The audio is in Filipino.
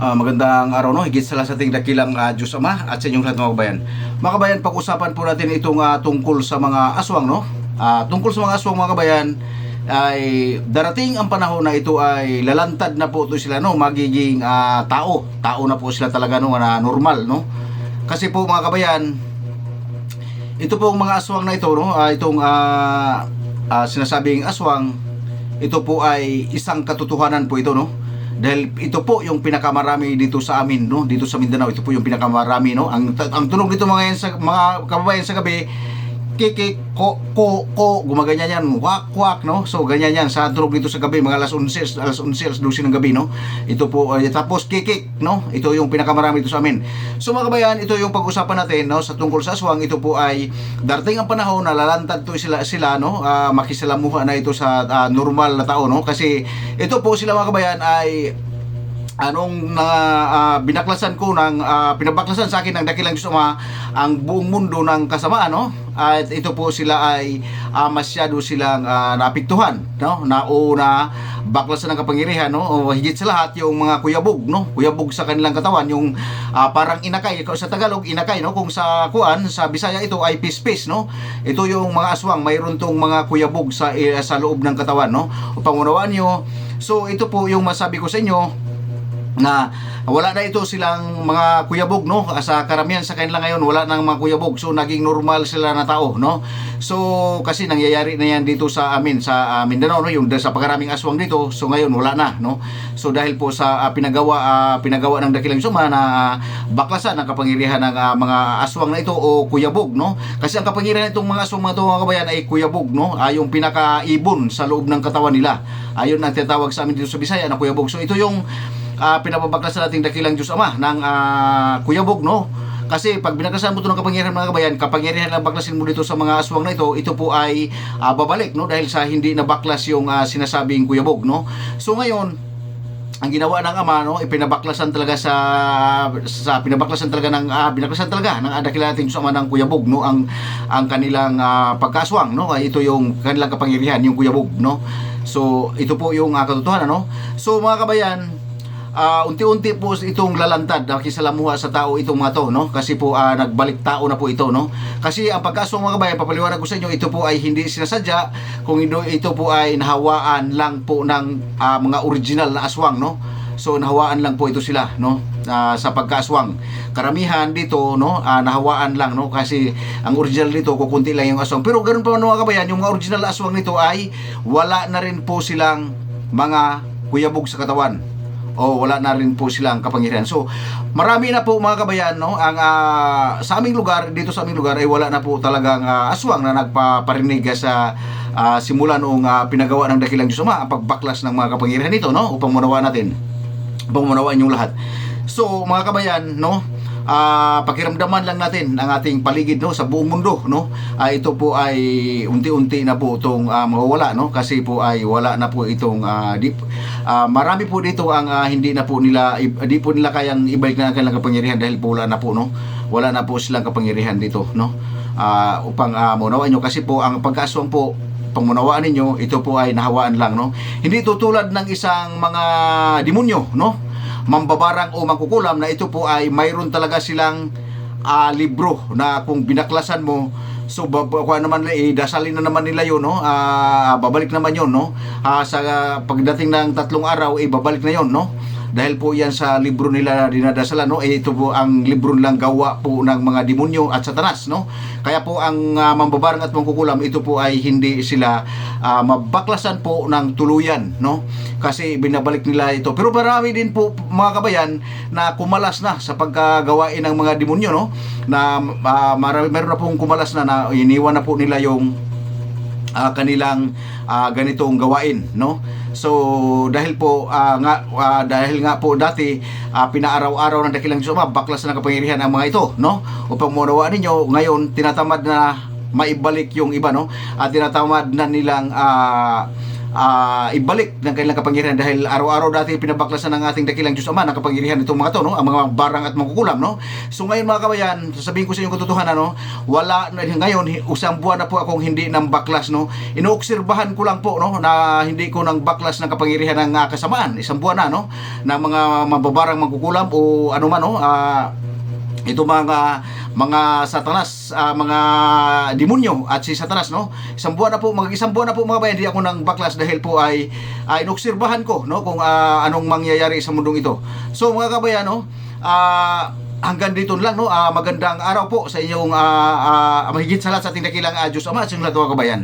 Magandang araw, no, higit sa ating dakilang Diyos Ama at sa inyong lahat mga kabayan. Mga kabayan, pag-usapan po natin itong tungkol sa mga aswang, no? Tungkol sa mga aswang mga kabayan, ay darating ang panahon na ito ay lalantad na po ito sila, no? Magiging tao na po sila talaga, no, na normal, no? Kasi po mga kabayan, ito pong mga aswang na ito, no, itong sinasabing aswang, ito po ay isang katotohanan po ito, no? Dahil ito po yung pinakamarami dito sa amin, no, dito sa Mindanao. Ito po yung pinakamarami, no. Ang tunog dito mga kababayan sa gabi, kikik, ko, gumaganyan yan, wak, wak, no. So ganyan yan sa tunog dito sa gabi, mga alas 11, alas 12 ng gabi, no. Ito po, tapos kikik, no. Ito yung pinakamarami dito sa amin. So mga kababayan, ito yung pag-usapan natin, no, sa tungkol sa aswang. Ito po ay darating ang panahon na lalantad to sila, no, makisalamuha na ito sa normal na tao, no. Kasi ito po sila mga kababayan ay binaklasan ko ng pinabaklasan sa akin ng dakilang Diyos Ama ang buong mundo ng kasamaan, no? At ito po sila ay masyado silang naapektuhan, no? Na baklasan ng kapangyarihan, no? O higit sa lahat yung mga kuyabog, no? Kuyabog sa kanilang katawan, yung parang inakay sa Tagalog, inakay, no? Kung sa sa Bisaya ito ay pispis, no? Ito yung mga aswang, mayroon tong mga kuyabog sa loob ng katawan, no? Upang unawaan nyo. So ito po yung masabi ko sa inyo, na wala na ito silang mga kuyabog, no, sa karamihan sa kanila ngayon wala nang mga kuyabog, so naging normal sila na tao, no. So kasi nangyayari na yan dito sa amin sa Mindanao, no, yung sa pagkaraming aswang dito, so ngayon wala na, no. So dahil po sa pinagawa ng dakilang suma na baklasan ang kapangyarihan ng mga aswang na ito o kuyabog, no. Kasi ang kapangyarihan itong mga aswang mga kabayan ay kuyabog, no, yung pinakaibon sa loob ng katawan nila. Ayun ang tinatawag sa amin dito sa Bisaya na kuyabog. So ito yung pinababaklasan nating dakilang Diyos Ama ng kuyabog, no. Kasi pag binaklasan mo ito ng kapangyarihan mga kabayan, kapangyarihan na baklasin mo dito sa mga aswang na ito po ay babalik, no, dahil sa hindi na baklas yung sinasabing kuyabog, no. So ngayon, ang ginawa ng Ama, no, ipinabaklasan talaga binaklasan talaga ng dakilang nating Diyos Ama ng kuyabog, no, ang kanilang pagkaswang, no. Ito yung kanilang kapangyarihan, yung kuyabog, no. So ito po yung katotohanan, no. So mga kabayan, unti-unti po itong lalantad, nakisalamuha sa tao itong mga to, no? Kasi po nagbalik tao na po ito, no? Kasi ang pagkaswang mga kabayan, papaliwanag ko sa inyo, ito po ay hindi sinasadya, kung ito po ay nahawaan lang po ng mga original na aswang, no? So nahawaan lang po ito sila, no? Sa pagkaswang. Karamihan dito, no, nahawaan lang, no, kasi ang original nito kukunti lang yung aswang. Pero ganoon pa mga kabayan, yung mga original na aswang nito ay wala na rin po silang mga kuyabog sa katawan. O wala na rin po silang kapangyarihan. So marami na po mga kabayan, no, ang sa aming lugar, dito sa aming lugar ay wala na po talagang aswang na nagpaparinig sa simula noong pinagawa ng dakilang Diyos Ama ang pagbaklas ng mga kapangyarihan nito, no, upang manawaan natin, upang manawaan yung lahat. So mga kabayan, no, pakiramdaman lang natin ang ating paligid, no, sa buong mundo, no. Ito po ay unti-unti na po itong mawawala, no, kasi po ay wala na po itong marami po dito ang hindi po nila kayang ibalik na ang kanilang kapangyarihan dahil po wala na po, no. Wala na po silang kapangyarihan dito, no. Upang maunawaan nyo, kasi po ang pagkaswang po, pangmunawaan ninyo, ito po ay nahawaan lang, no. Hindi tutulad ng isang mga demonyo, no, mambabarang o mangkukulam, na ito po ay mayroon talaga silang libro na kung binaklasan mo, so dasalin na naman nila yun, no. Babalik naman yun, no. Sa pagdating ng 3 araw, babalik na yun, no. Dahil po yan sa libro nila dinadasalan, no. Ito po ang libro nilang gawa po ng mga demonyo at satanas, no. Kaya po ang mambabarang at mangkukulam, ito po ay hindi sila mabaklasan po ng tuluyan, no. Kasi binabalik nila ito. Pero marami din po mga kabayan na kumalas na sa pagkagawain ng mga demonyo, no. Na meron na pong kumalas na iniwan na po nila yung kanilang ganitong gawain, no. So dahil po dahil nga po dati pinaaraw-araw ng dakilang Diyos Ama baklas na kapangyarihan ang mga ito, no. Upang maunawaan ninyo, ngayon tinatamad na maibalik yung iba, no. Tinatamad na nilang ibalik ng kanilang kapangyarihan, dahil araw-araw dati pinabaklasan ng ating dakilang Diyos Ama ng kapangyarihan itong mga to, no? Ang mga barang at mangkukulam, no? So ngayon mga kabayan, sasabihin ko sa inyo katotohanan, no? Wala na ngayon, usang buwan na po akong hindi nang baklas, no? Inoobserbahan ko lang po, no, na hindi ko nang baklas ng kapangyarihan ng kasamaan. Isang buwan na, no, na mga mababarang mangkukulam o ano man, no, ito mga satanas, mga demonyo at si satanas, no. Isang buwan na po mga bayan, hindi ako nang baklas dahil po ay inobserbahan ko, no, kung anong mangyayari sa mundong ito. So mga kabayan, no, hanggang dito lang, no. Magandang araw po sa inyong mahigit sa lahat sa ating dakilang Diyos Ama at sa inyong lahat mga kabayan.